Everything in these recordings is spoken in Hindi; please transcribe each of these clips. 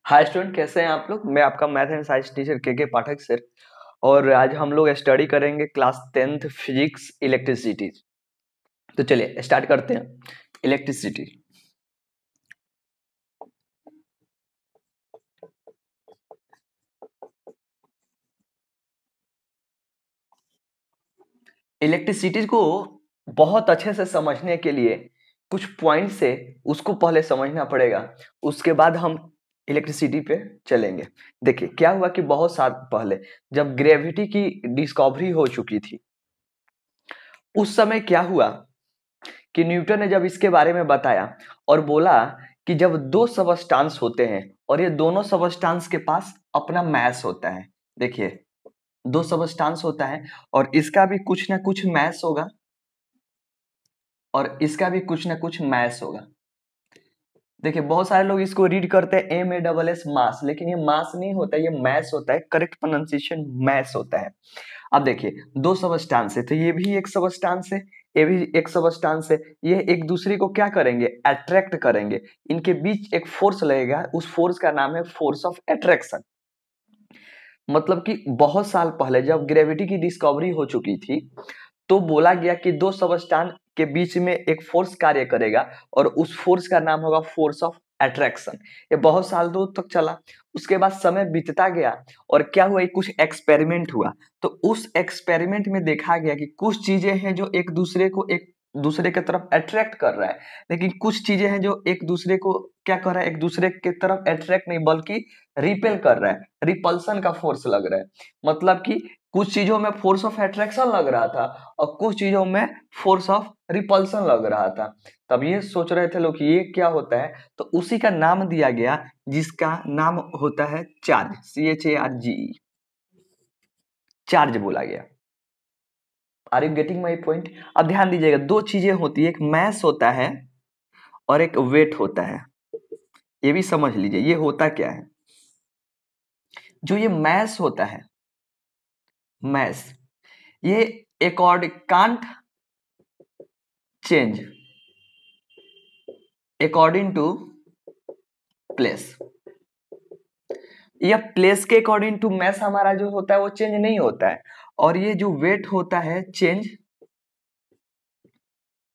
हाय स्टूडेंट, कैसे हैं आप लोग। मैं आपका मैथ एंड साइंस टीचर के पाठक सर। और आज हम लोग स्टडी करेंगे क्लास 10th फिजिक्स इलेक्ट्रिसिटी। तो चलिए स्टार्ट करते हैं। इलेक्ट्रिसिटी। इलेक्ट्रिसिटी को बहुत अच्छे से समझने के लिए कुछ पॉइंट से उसको पहले समझना पड़ेगा, उसके बाद हम इलेक्ट्रिसिटी पे चलेंगे। देखिए क्या हुआ कि बहुत साल पहले जब ग्रेविटी की डिस्कवरी हो चुकी थी, उस समय क्या हुआ कि न्यूटन ने जब इसके बारे में बताया और बोला कि जब दो सबस्टांस होते हैं और ये दोनों सबस्टांस के पास अपना मास होता है। देखिए दो सबस्टांस होता है और इसका भी कुछ ना कुछ मास होगा और इसका भी कुछ ना कुछ मास होगा। देखिए बहुत सारे लोग इसको रीड करते हैं MASS मास, लेकिन ये मास नहीं होता है, ये मैस होता है। करेक्ट प्रोनाउंसिएशन मैस होता है। अब देखिए दो सबस्टांस है तो ये भी एक सबस्टांस है, ये भी एक सबस्टांस है। ये एक दूसरे को क्या करेंगे, अट्रैक्ट करेंगे। इनके बीच एक फोर्स लगेगा, उस फोर्स का नाम है फोर्स ऑफ अट्रैक्शन। मतलब कि बहुत साल पहले जब ग्रेविटी की डिस्कवरी हो चुकी थी तो बोला गया कि दो सबस्टांस के बीच में एक फोर्स कार्य करेगा और उस फोर्स का नाम होगा फोर्स ऑफ अट्रैक्शन। ये बहुत साल दूर तक चला। उसके बाद समय बीतता गया और क्या हुआ, कुछ एक्सपेरिमेंट हुआ। तो उस एक्सपेरिमेंट में देखा गया कि कुछ चीजें हैं जो एक दूसरे के तरफ अट्रैक्ट कर रहा है, लेकिन कुछ चीजें हैं जो एक दूसरे को क्या कर रहा है, एक दूसरे के तरफ अट्रैक्ट नहीं बल्कि रिपेल कर रहा है। रिपल्सन का फोर्स लग रहा है। मतलब कि कुछ चीजों में फोर्स ऑफ अट्रैक्शन लग रहा था और कुछ चीजों में फोर्स ऑफ रिपल्सन लग रहा था। तब ये सोच रहे थे लोग कि ये क्या होता है, तो उसी का नाम दिया गया जिसका नाम होता है चार्ज। CHARGE, चार्ज बोला गया। Are you getting my point. अब ध्यान दीजिएगा, दो चीजें होती है, एक मैस होता है और एक वेट होता है। ये भी समझ लीजिए ये होता क्या है। जो ये मैस होता है, मैस, ये can't change according to place. या प्लेस के अकॉर्डिंग टू मैस हमारा जो होता है वो चेंज नहीं होता है। और ये जो वेट होता है चेंज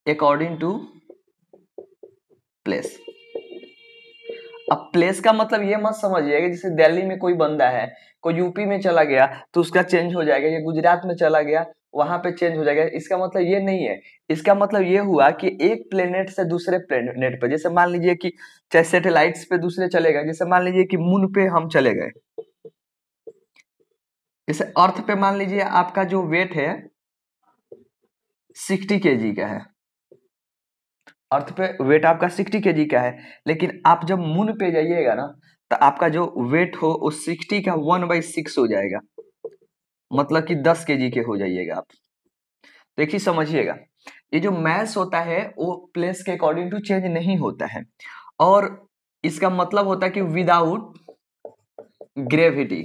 अकॉर्डिंग टू प्लेस। अब प्लेस का मतलब ये मत समझिएगा जैसे दिल्ली में कोई बंदा है, कोई यूपी में चला गया तो उसका चेंज हो जाएगा, ये गुजरात में चला गया वहां पे चेंज हो जाएगा। इसका मतलब ये नहीं है। इसका मतलब ये हुआ कि एक प्लेनेट से दूसरे प्लेनेट पे, जैसे मान लीजिए कि चाहे सैटेलाइट्स पे दूसरे चले गए, जैसे मान लीजिए कि मून पे हम चले गए। जैसे अर्थ पे मान लीजिए आपका जो वेट है 60 kg का है। अर्थ पे वेट आपका 60 kg का है, लेकिन आप जब मून पे जाइएगा ना तो आपका जो वेट हो उस 60 का 1/6 हो जाएगा। मतलब कि 10 kg के हो जाइएगा आप। देखिए समझिएगा, ये जो मैस होता है वो प्लेस के अकॉर्डिंग टू चेंज नहीं होता है। और इसका मतलब होता है कि विदाउट ग्रेविटी,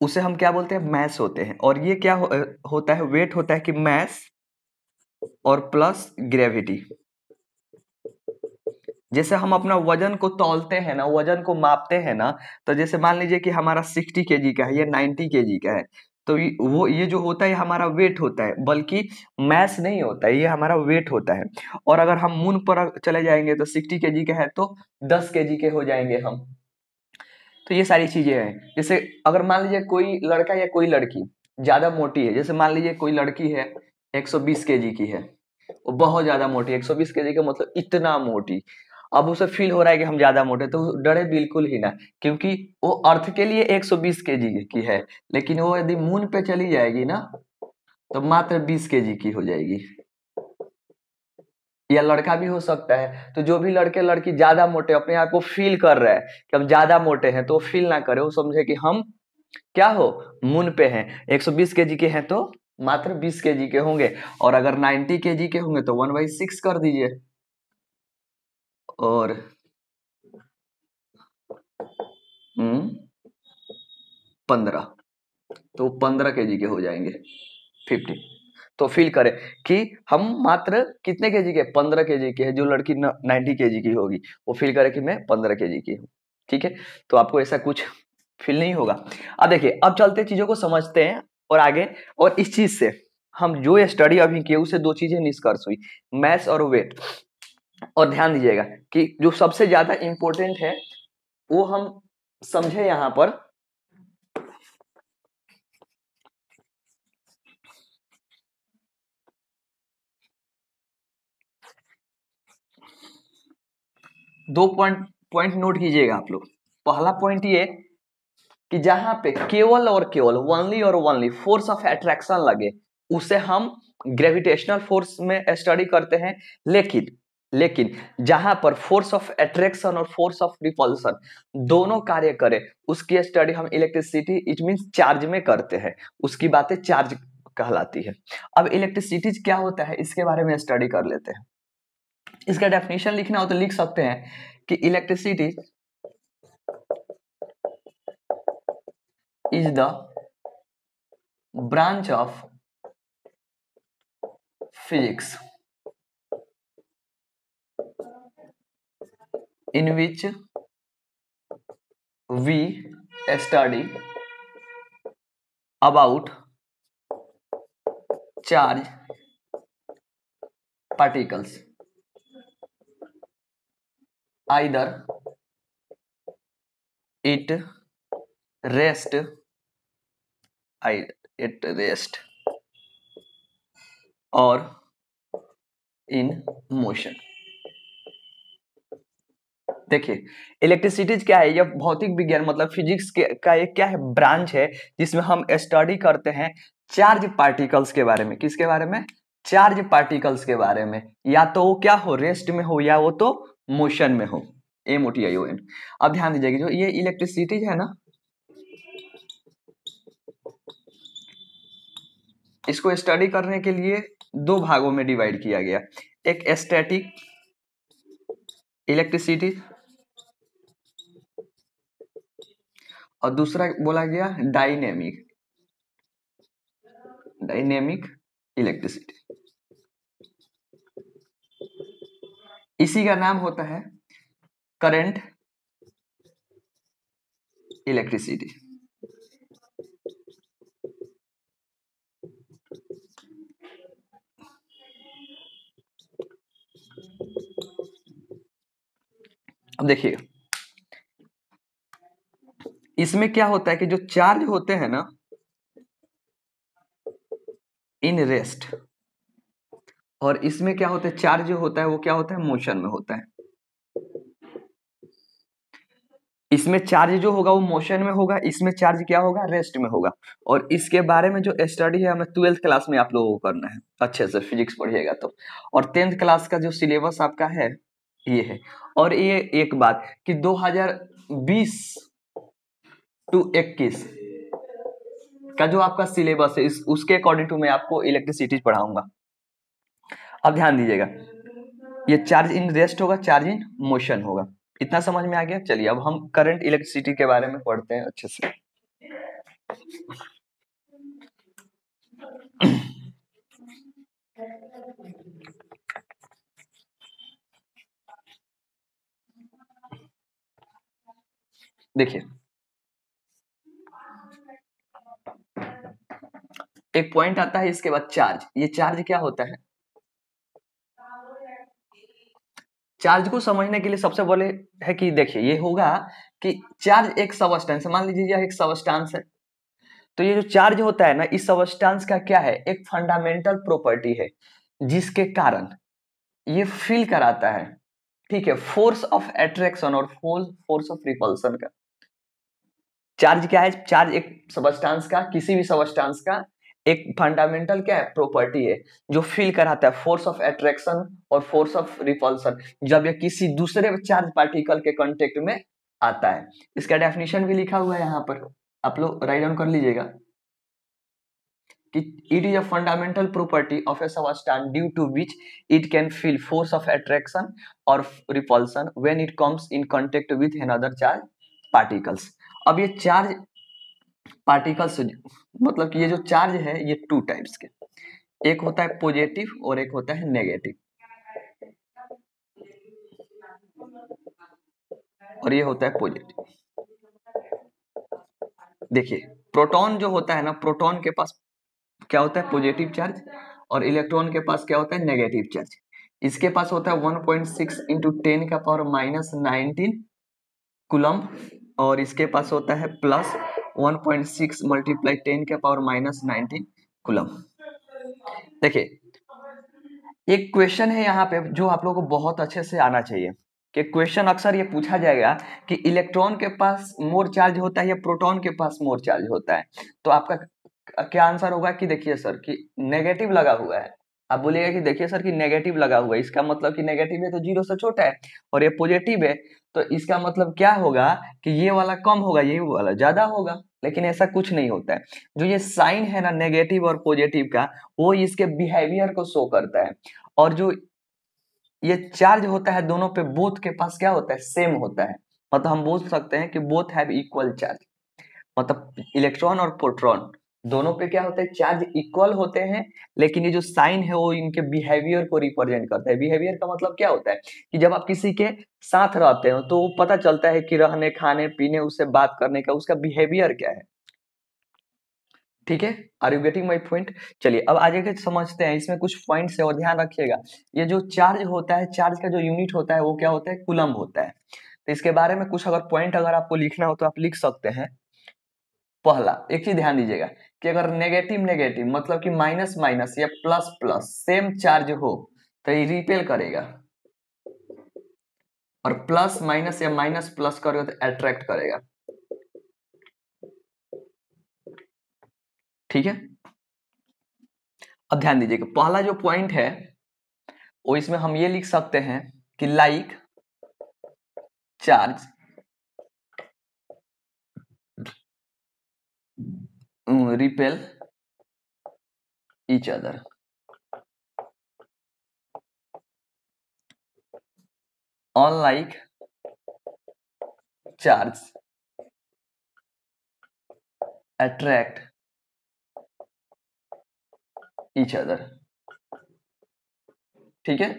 उसे हम क्या बोलते हैं, मैस होते हैं। और ये क्या होता है, वेट होता है कि मैस और प्लस ग्रेविटी। जैसे हम अपना वजन को तौलते हैं ना, वजन को मापते हैं ना, तो जैसे मान लीजिए कि हमारा 60 kg का है, ये 90 kg का है, तो ये जो होता है ये हमारा वेट होता है, बल्कि मैस नहीं होता है, ये हमारा वेट होता है। और अगर हम मून पर चले जाएंगे तो 60 kg का है तो 10 kg के हो जाएंगे हम। तो ये सारी चीजें हैं। जैसे अगर मान लीजिए कोई लड़का या कोई लड़की ज्यादा मोटी है, जैसे मान लीजिए कोई लड़की है 120 kg की है, वो बहुत ज्यादा मोटी, 120 kg का मतलब इतना मोटी। अब उसे फील हो रहा है कि हम ज्यादा मोटे, तो डरे बिल्कुल ही ना, क्योंकि वो अर्थ के लिए 120 kg की है, लेकिन वो यदि मून पे चली जाएगी ना तो मात्र 20 kg की हो जाएगी। या लड़का भी हो सकता है। तो जो भी लड़के लड़की ज्यादा मोटे अपने आप को फील कर रहा है कि हम ज्यादा मोटे हैं, तो फील ना करे, वो समझे कि हम क्या हो, मून पे हैं। 120 kg के हैं तो मात्र 20 kg के होंगे, और अगर 90 kg के होंगे तो 1/6 कर दीजिए और 15, तो 15 kg के हो जाएंगे, 50। तो फील करें कि हम मात्र कितने केजी के, 15 केजी के है, जो लड़की 90 केजी की होगी वो फील करे कि मैं 15 केजी की हूँ। ठीक है, तो आपको ऐसा कुछ फील नहीं होगा। अब देखिए, अब चलते चीजों को समझते हैं और आगे, और इस चीज से हम जो स्टडी अभी किए उससे दो चीजें निष्कर्ष हुई, मैस और वेट। और ध्यान दीजिएगा कि जो सबसे ज्यादा इंपॉर्टेंट है वो हम समझे यहां पर। दो पॉइंट नोट कीजिएगा आप लोग। पहला पॉइंट ये कि जहां पे केवल और केवल ओनली और ओनली फोर्स ऑफ अट्रैक्शन लगे उसे हम ग्रेविटेशनल फोर्स में स्टडी करते हैं। लेकिन जहां पर फोर्स ऑफ अट्रैक्शन और फोर्स ऑफ रिपल्सन दोनों कार्य करें उसकी स्टडी हम इलेक्ट्रिसिटी इट मींस चार्ज में करते हैं, उसकी बातें चार्ज कहलाती है। अब इलेक्ट्रिसिटी क्या होता है इसके बारे में स्टडी कर लेते हैं। इसका डेफिनेशन लिखना हो तो लिख सकते हैं कि electricity is the branch of physics in which we study about charge particles, either it rest or in motion। देखिए, इलेक्ट्रिसिटी क्या है, यह भौतिक विज्ञान मतलब फिजिक्स का एक क्या है, ब्रांच है जिसमें हम स्टडी करते हैं चार्ज पार्टिकल्स के बारे में। किसके बारे में? चार्ज पार्टिकल्स के बारे में, या तो वो क्या हो, रेस्ट में हो या वो तो मोशन में हो, MOTION। अब ध्यान दीजिएगा, जो ये इलेक्ट्रिसिटी है ना, इसको स्टडी करने के लिए दो भागों में डिवाइड किया गया। एक स्टैटिक इलेक्ट्रिसिटी और दूसरा बोला गया डायनेमिक इलेक्ट्रिसिटी। इसी का नाम होता है करंट इलेक्ट्रिसिटी। अब देखिए, इसमें क्या होता है कि जो चार्ज होते हैं ना इन रेस्ट, और इसमें क्या होता है, चार्ज जो होता है वो क्या होता है, मोशन में होता है। इसमें चार्ज जो होगा वो मोशन में होगा, इसमें चार्ज क्या होगा, रेस्ट में होगा। और इसके बारे में जो स्टडी है हमें 12th क्लास में आप लोगों को करना है, अच्छे से फिजिक्स पढ़िएगा तो। और 10th क्लास का जो सिलेबस आपका है ये है। और ये एक बात कि 2020 टू 21 का जो आपका सिलेबस है उसके अकॉर्डिंग टू मैं आपको इलेक्ट्रिसिटी पढ़ाऊंगा। अब ध्यान दीजिएगा, ये चार्ज इन रेस्ट होगा, चार्ज इन मोशन होगा। इतना समझ में आ गया? चलिए अब हम करंट इलेक्ट्रिसिटी के बारे में पढ़ते हैं अच्छे से। देखिए, एक पॉइंट आता है इसके बाद चार्ज। ये चार्ज क्या होता है? चार्ज को समझने के लिए सबसे पहले है कि देखिए ये होगा कि चार्ज एक सबस्टेंस, मान लीजिए यह एक सबस्टेंस है, तो ये जो चार्ज होता है ना, इस सबस्टेंस का क्या है, एक फंडामेंटल प्रॉपर्टी है जिसके कारण ये फील कराता है, ठीक है, फोर्स ऑफ अट्रैक्शन और फोर्स ऑफ रिपल्सन का। चार्ज क्या है? चार्ज एक सबस्टेंस का, किसी भी सबस्टेंस का एक फंडामेंटल क्या है, प्रॉपर्टी है जो फील कराता है फोर्स ऑफ अट्रैक्शन और फोर्स ऑफ रिपल्सन जब यह किसी दूसरे चार्ज पार्टिकल के कांटेक्ट में आता है। इसका डेफिनेशन भी लिखा हुआ है यहाँ पर, आप लोग राइट डाउन कर लीजिएगा कि it is a fundamental property of a substance due to which it can feel force of attraction और repulsion when it comes in contact with another charge particles. अब ये चार्ज पार्टिकल्स मतलब कि ये जो चार्ज है ये टू टाइप्स के, एक होता है पॉजिटिव और एक होता है नेगेटिव, और ये होता है पॉजिटिव। देखिए प्रोटॉन जो होता है ना, प्रोटॉन के पास क्या होता है, पॉजिटिव चार्ज, और इलेक्ट्रॉन के पास क्या होता है, नेगेटिव चार्ज। इसके पास होता है 1.6 इंटू 10 का पावर माइनस 19 कूलम, और इसके पास होता है प्लस 1.6 मल्टीप्लाई 10 का पावर माइनस 19 कूलम। देखिए एक क्वेश्चन है यहाँ पे जो आप लोगों को बहुत अच्छे से आना चाहिए, कि क्वेश्चन अक्सर ये पूछा जाएगा कि इलेक्ट्रॉन के पास मोर चार्ज होता है या प्रोटॉन के पास मोर चार्ज होता है, तो आपका क्या आंसर होगा कि देखिए सर कि नेगेटिव लगा हुआ है। आप बोलिएगा कि देखिए सर कि नेगेटिव लगा हुआ है, इसका मतलब कि नेगेटिव है तो जीरो से छोटा है, और ये पॉजिटिव है तो इसका मतलब क्या होगा कि ये वाला कम होगा, ये वाला ज्यादा होगा। लेकिन ऐसा कुछ नहीं होता है। जो ये साइन है ना नेगेटिव और पॉजिटिव का, वो इसके बिहेवियर को शो करता है। और जो ये चार्ज होता है दोनों पे, बोथ के पास क्या होता है, सेम होता है। मतलब हम बोल सकते हैं कि बोथ हैव इक्वल चार्ज, मतलब इलेक्ट्रॉन और प्रोटॉन दोनों पे क्या होता है, चार्ज इक्वल होते हैं। लेकिन ये जो साइन है वो इनके बिहेवियर को रिप्रेजेंट करता है। बिहेवियर का मतलब क्या होता है कि जब आप किसी के साथ रहते हो तो पता चलता है कि रहने खाने पीने उससे बात करने का उसका बिहेवियर क्या है। ठीक है, are you getting my point. चलिए अब आगे के समझते हैं, इसमें कुछ पॉइंट्स है और ध्यान रखिएगा। ये जो चार्ज होता है, चार्ज का जो यूनिट होता है वो क्या होता है, कूलम होता है। तो इसके बारे में कुछ अगर पॉइंट अगर आपको लिखना हो तो आप लिख सकते हैं। पहला एक चीज ध्यान दीजिएगा कि अगर नेगेटिव नेगेटिव मतलब कि माइनस माइनस या प्लस प्लस सेम चार्ज हो तो ये रिपेल करेगा, और प्लस माइनस या माइनस प्लस करेगा तो अट्रैक्ट करेगा। ठीक है, अब ध्यान दीजिएगा पहला जो पॉइंट है वो इसमें हम ये लिख सकते हैं कि like charge repel each other। Unlike charge attract each other। ठीक है,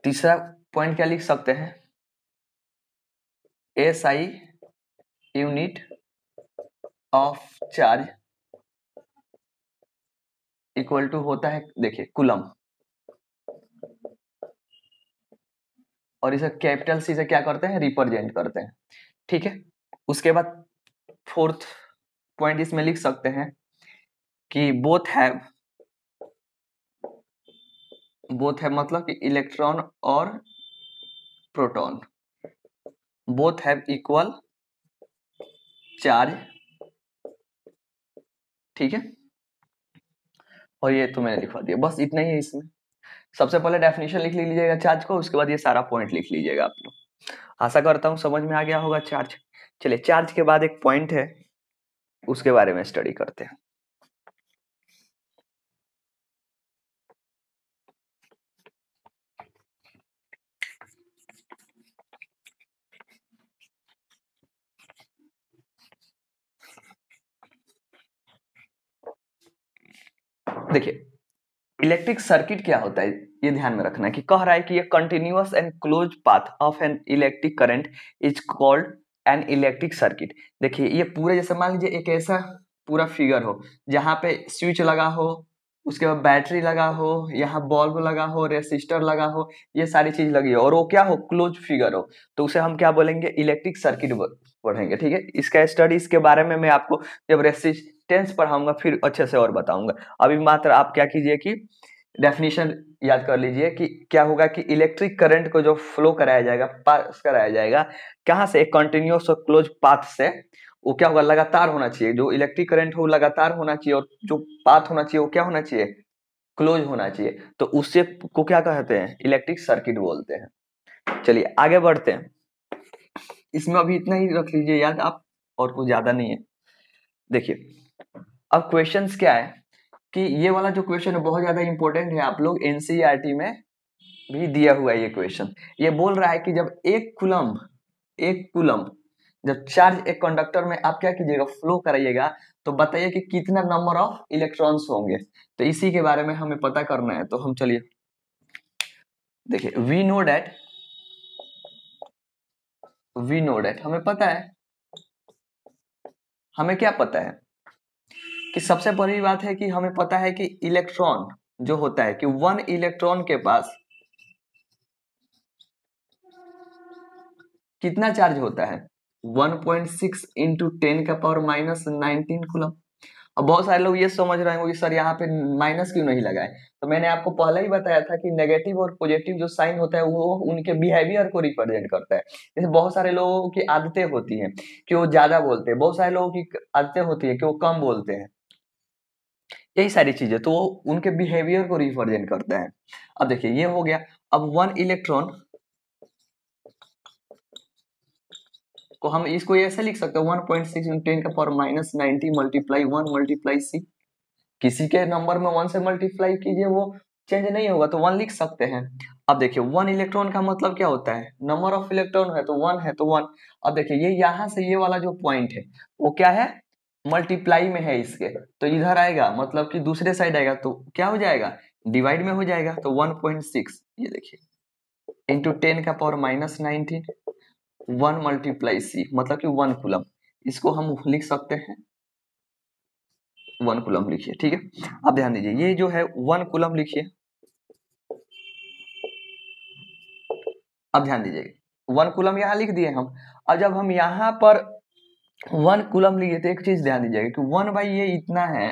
तीसरा पॉइंट क्या लिख सकते हैं, SI unit of charge equal to होता है, देखिए कूलम, और इसे कैपिटल सी से क्या करते हैं, रिप्रेजेंट करते हैं। ठीक है, उसके बाद फोर्थ पॉइंट इसमें लिख सकते हैं कि बोथ है मतलब कि इलेक्ट्रॉन और proton both have equal charge. ठीक है, और ये तो मैंने लिखवा दिया, बस इतना ही है इसमें। सबसे पहले डेफिनेशन लिख लीजिएगा चार्ज को, उसके बाद ये सारा पॉइंट लिख लीजिएगा आप लोग। आशा करता हूँ समझ में आ गया होगा चार्ज। चलिए चार्ज के बाद एक पॉइंट है उसके बारे में स्टडी करते हैं। देखिए इलेक्ट्रिक सर्किट क्या होता है, ये ध्यान में रखना है कि कह रहा है कि ये continuous and close path of an electric current is called an electric circuit. देखिए ये पूरे जैसे मान लीजिए एक ऐसा पूरा फिगर हो जहां पे स्विच लगा हो, उसके बाद बैटरी लगा हो, यहाँ बल्ब लगा हो, रेसिस्टर लगा हो, ये सारी चीज लगी हो और वो क्या हो, क्लोज फिगर हो, तो उसे हम क्या बोलेंगे, इलेक्ट्रिक सर्किट पढ़ेंगे। ठीक है, इसका स्टडी इसके बारे में मैं आपको जब रेसिस्टेंस पढ़ाऊंगा फिर अच्छे से और बताऊंगा। अभी मात्र आप क्या कीजिए कि डेफिनेशन याद कर लीजिए कि क्या होगा कि इलेक्ट्रिक करंट को जो फ्लो कराया जाएगा, पास कराया जाएगा कहाँ से, एक कंटिन्यूअस और क्लोज पाथ से। वो क्या होगा, लगातार होना चाहिए, जो इलेक्ट्रिक करंट हो लगातार होना चाहिए, और जो पाथ होना चाहिए वो क्या होना चाहिए, क्लोज होना चाहिए। तो उससे को क्या कहते हैं, इलेक्ट्रिक सर्किट बोलते हैं। चलिए आगे बढ़ते हैं, इसमें अभी इतना ही रख लीजिए याद आप, और कुछ ज्यादा नहीं है। देखिए अब क्वेश्चंस क्या है कि ये वाला जो क्वेश्चन है बहुत ज्यादा इंपॉर्टेंट है, आप लोग एनसीईआरटी में भी दिया हुआ है ये क्वेश्चन। ये बोल रहा है कि जब एक कूलम जब चार्ज एक कंडक्टर में आप क्या कीजिएगा, फ्लो कराइएगा, तो बताइए कि कितना नंबर ऑफ इलेक्ट्रॉन्स होंगे। तो इसी के बारे में हमें पता करना है। तो हम चलिए देखिए, वी नो डैट हमें पता है, हमें क्या पता है कि सबसे बड़ी बात है कि हमें पता है कि इलेक्ट्रॉन जो होता है कि वन इलेक्ट्रॉन के पास कितना चार्ज होता है, 1.6 इंटू 10⁻⁻19 कूलम। अब बहुत सारे लोग ये समझ रहे होंगे कि सर यहाँ पे माइनस क्यों नहीं लगाए। तो मैंने आपको पहले ही बताया था कि नेगेटिव और पॉजिटिव जो साइन होता है वो उनके बिहेवियर को रिप्रेजेंट करता है। जैसे बहुत सारे लोगों की आदतें होती हैं कि वो ज्यादा बोलते हैं, बहुत सारे लोगों की आदतें होती है कि वो कम बोलते हैं, यही सारी चीजें तो वो उनके बिहेवियर को रिप्रेजेंट करता है। अब देखिए ये हो गया। अब वन इलेक्ट्रॉन को हम इसको ऐसे लिख सकते हैं 1.6 इंटू 10⁻⁻90 मल्टीप्लाई 1 मल्टीप्लाई सी। किसी के नंबर में 1 से मल्टीप्लाई कीजिए, वो चेंज नहीं होगा तो 1 लिख सकते हैं। अब देखिए 1 इलेक्ट्रॉन का मतलब क्या होता है, नंबर ऑफ इलेक्ट्रॉन है तो 1 है तो 1। अब देखिए ये यहाँ से ये वाला जो पॉइंट है वो क्या है, मल्टीप्लाई में है इसके, तो इधर आएगा मतलब कि दूसरे साइड आएगा तो क्या हो जाएगा, डिवाइड में हो जाएगा। तो 1.6 ये देखिए इंटू 10⁻⁻19 1 मल्टीप्लाई सी मतलब कि 1 कूलम। इसको हम लिख सकते हैं 1 कूलम लिखिए, ठीक है। अब ध्यान दीजिए ये जो है 1 कूलम लिखिए। अब ध्यान दीजिए 1 कूलम यहाँ लिख दिए हम। अब जब हम यहाँ पर 1 कूलम लिए तो एक चीज ध्यान दीजिएगा कि 1 बाई ये इतना है।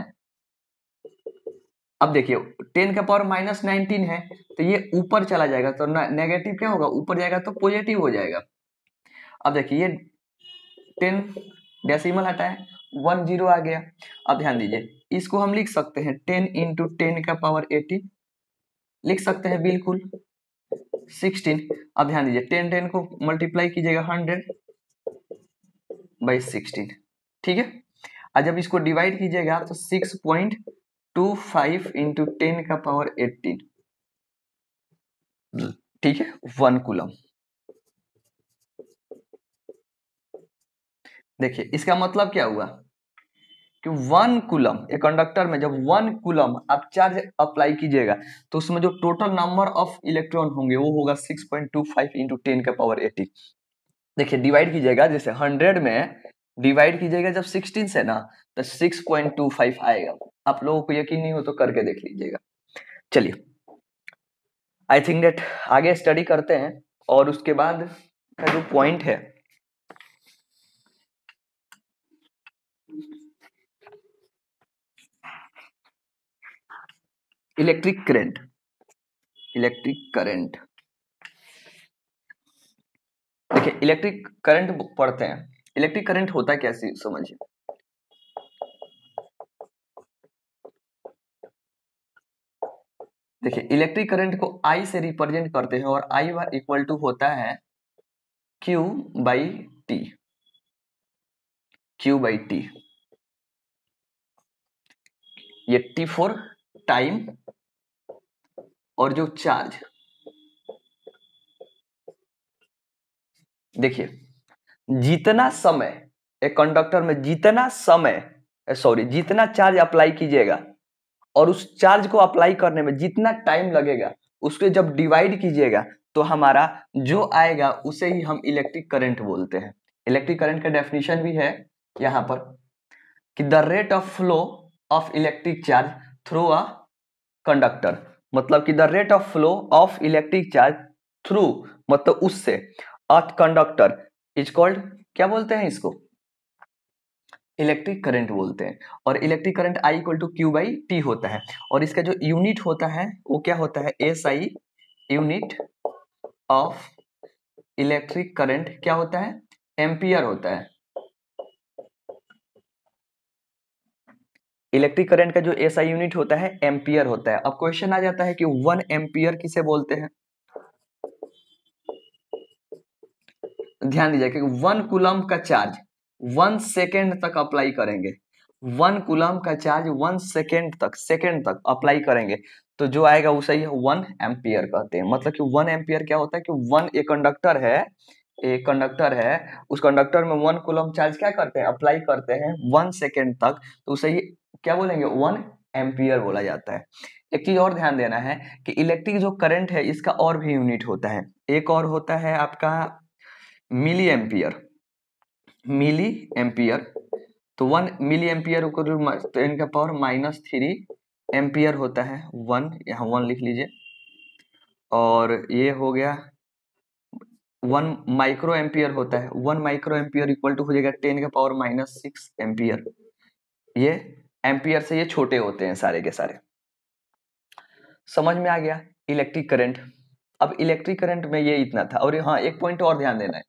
अब देखिए 10⁻⁻19 है तो ये ऊपर चला जाएगा तो नेगेटिव क्या होगा, ऊपर जाएगा तो पॉजिटिव हो जाएगा। अब देखिए ये 10 डेसिमल हटाए 1 0 आ गया। अब ध्यान दीजिए इसको हम लिख सकते हैं 10 इंटू 10⁻18 लिख सकते हैं बिल्कुल 16। अब ध्यान दीजिए 10 10 को मल्टीप्लाई कीजिएगा 100/16, ठीक है। और जब इसको डिवाइड कीजिएगा तो 6.25 इंटू 10⁻18, ठीक है, 1 कूलम। देखिए इसका मतलब क्या हुआ कि 1 कूलम एक कंडक्टर में जब 1 कूलम आप चार्ज अप्लाई कीजिएगा तो उसमें जो टोटल नंबर ऑफ इलेक्ट्रॉन होंगे वो होगा 6.25 इंटू 10⁻18। देखिए डिवाइड कीजिएगा, जैसे 100 में डिवाइड कीजिएगा जब 16 से ना तो 6.25 आएगा। आप लोगों को यकीन नहीं हो तो करके देख लीजिएगा। चलिए आई थिंक दैट आगे स्टडी करते हैं और उसके बाद का जो पॉइंट है इलेक्ट्रिक करंट। देखिए इलेक्ट्रिक करंट पढ़ते हैं। इलेक्ट्रिक करंट होता क्या समझिए। देखिए इलेक्ट्रिक करंट को I से रिप्रेजेंट करते हैं और I इक्वल टू होता है Q/T। ये T फॉर टाइम और जो चार्ज। देखिए जितना समय एक कंडक्टर में जितना चार्ज अप्लाई कीजिएगा और उस चार्ज को अप्लाई करने में जितना टाइम लगेगा उसको जब डिवाइड कीजिएगा तो हमारा जो आएगा उसे ही हम इलेक्ट्रिक करंट बोलते हैं। इलेक्ट्रिक करंट का डेफिनेशन भी है यहाँ पर कि the rate of flow of electric charge through a conductor, मतलब कि the rate of flow of electric charge through मतलब उससे अ कंडक्टर इज कॉल्ड, क्या बोलते हैं इसको, इलेक्ट्रिक करंट बोलते हैं। और electric current I equal to Q/T होता है और इसका जो यूनिट होता है वो क्या होता है, SI unit of electric current क्या होता है, एम्पियर होता है। इलेक्ट्रिक करंट का जो SI यूनिट होता है एम्पियर होता है। अब क्वेश्चन आ जाता है कि 1 एम्पियर किसे बोलते हैं। ध्यान दीजिए कि 1 कूलम का चार्ज 1 सेकेंड तक अप्लाई करेंगे, 1 कूलम का चार्ज 1 सेकेंड तक अप्लाई करेंगे तो जो आएगा उसे ही 1 एम्पियर कहते हैं। मतलब कि 1 एम्पियर क्या होता है कि 1 एक कंडक्टर है एक कंडक्टर है, उस कंडक्टर में 1 कूलम चार्ज क्या करते हैं, अप्लाई करते हैं 1 सेकेंड तक, तो उसे ये क्या बोलेंगे, 1 एम्पियर बोला जाता है। एक चीज और ध्यान देना है कि इलेक्ट्रिक जो करंट है इसका और भी यूनिट होता है, एक और होता है आपका मिली एम्पियर। मिली एम्पियर, तो 1 मिली एम्पियर को 10 का पावर -3 एम्पियर होता है, 1 यहाँ 1 लिख लीजिए। और ये हो गया 1 माइक्रो एम्पियर होता है, 1 माइक्रो एम्पियर इक्वल टू हो जाएगा 10 का पावर -6 एम्पियर। ये एम्पियर से ये छोटे होते हैं सारे के सारे। समझ में आ गया इलेक्ट्रिक करंट। अब इलेक्ट्रिक करंट में ये इतना था। और हाँ, एक पॉइंट और ध्यान देना है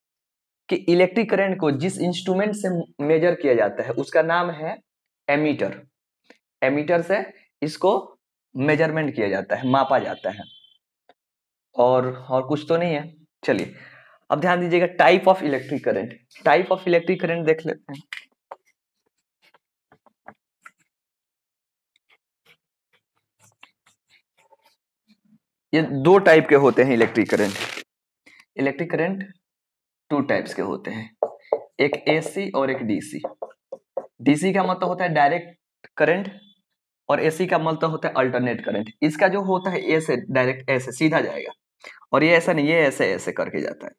कि इलेक्ट्रिक करंट को जिस इंस्ट्रूमेंट से मेजर किया जाता है उसका नाम है एमीटर। एमीटर से इसको मेजरमेंट किया जाता है, मापा जाता है। और कुछ तो नहीं है। चलिए अब ध्यान दीजिएगा type of electric current. Type of electric current देख लेते हैं। ये 2 टाइप के होते हैं electric current. Electric current 2 types के होते हैं, एक एसी और एक डीसी। डीसी का मतलब होता है डायरेक्ट करंट और एसी का मतलब होता है अल्टरनेट करंट। इसका जो होता है ए से डायरेक्ट ऐसे सीधा जाएगा, और ये ऐसा नहीं, ये ऐसे ऐसे करके जाता है।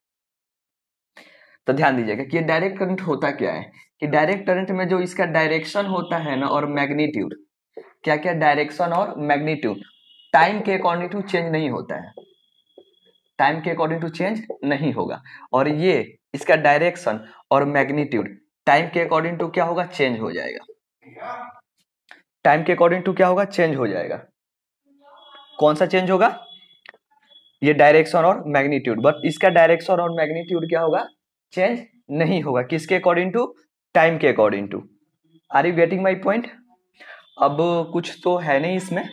तो ध्यान दीजिएगा कि ये डायरेक्ट करंट होता क्या है कि डायरेक्ट करंट में जो इसका डायरेक्शन होता है ना और मैग्नीट्यूड, क्या क्या डायरेक्शन और मैग्नीट्यूड टाइम के अकॉर्डिंग टू चेंज नहीं होता है, टाइम के अकॉर्डिंग टू चेंज नहीं होगा। और ये इसका डायरेक्शन और मैग्नीट्यूड टाइम के अकॉर्डिंग टू क्या होगा, चेंज हो जाएगा। टाइम के अकॉर्डिंग टू क्या होगा, चेंज हो जाएगा। कौन सा चेंज होगा, ये डायरेक्शन और मैग्नीट्यूड। बट इसका डायरेक्शन और मैग्नीट्यूड क्या होगा, चेंज नहीं होगा। किसके अकॉर्डिंग टू, टाइम के according to. Are you getting my point. अब कुछ तो है नहीं इसमें।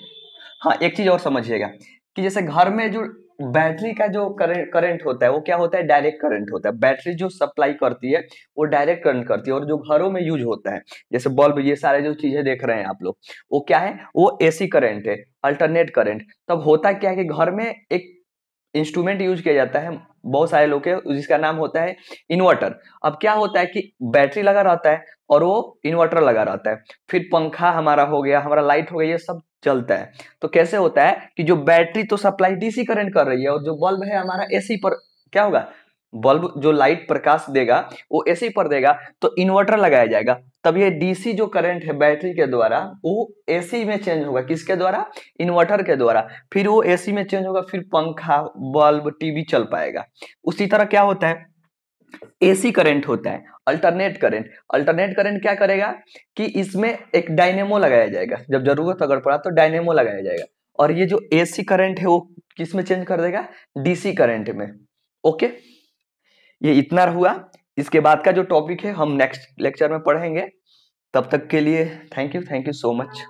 हाँ, एक चीज और समझिएगा कि जैसे घर में जो बैटरी का जो करंट होता है वो क्या होता है, डायरेक्ट करंट होता है। बैटरी जो सप्लाई करती है वो डायरेक्ट करंट करती है। और जो घरों में यूज होता है जैसे बल्ब, ये सारे जो चीजें देख रहे हैं आप लोग, वो क्या है, वो एसी करंट है, अल्टरनेट करंट। तब होता क्या है कि घर में एक इंस्ट्रूमेंट यूज किया जाता है बहुत सारे लोग के, जिसका नाम होता है इन्वर्टर। अब क्या होता है कि बैटरी लगा रहता है और वो इन्वर्टर लगा रहता है, फिर पंखा हमारा हो गया, हमारा लाइट हो गया, ये सब चलता है। तो कैसे होता है कि जो बैटरी तो सप्लाई डीसी करंट कर रही है और जो बल्ब है हमारा एसी पर क्या होगा, बल्ब जो लाइट प्रकाश देगा वो एसी पर देगा, तो इन्वर्टर लगाया जाएगा। तब ये डीसी जो करंट है बैटरी के द्वारा वो एसी में चेंज होगा, किसके द्वारा, इन्वर्टर के द्वारा। फिर वो एसी में चेंज होगा, फिर पंखा, बल्ब, टीवी चल पाएगा। उसी तरह क्या होता है, एसी करंट होता है अल्टरनेट करंट। अल्टरनेट करंट क्या करेगा कि इसमें एक डायनेमो लगाया जाएगा, जब जरूरत अगर पड़ा तो डायनेमो लगाया जाएगा। और ये जो एसी करंट है वो किस में चेंज कर देगा, डीसी करंट में। ओके, ये इतना हुआ। इसके बाद का जो टॉपिक है हम नेक्स्ट लेक्चर में पढ़ेंगे। तब तक के लिए थैंक यू सो मच।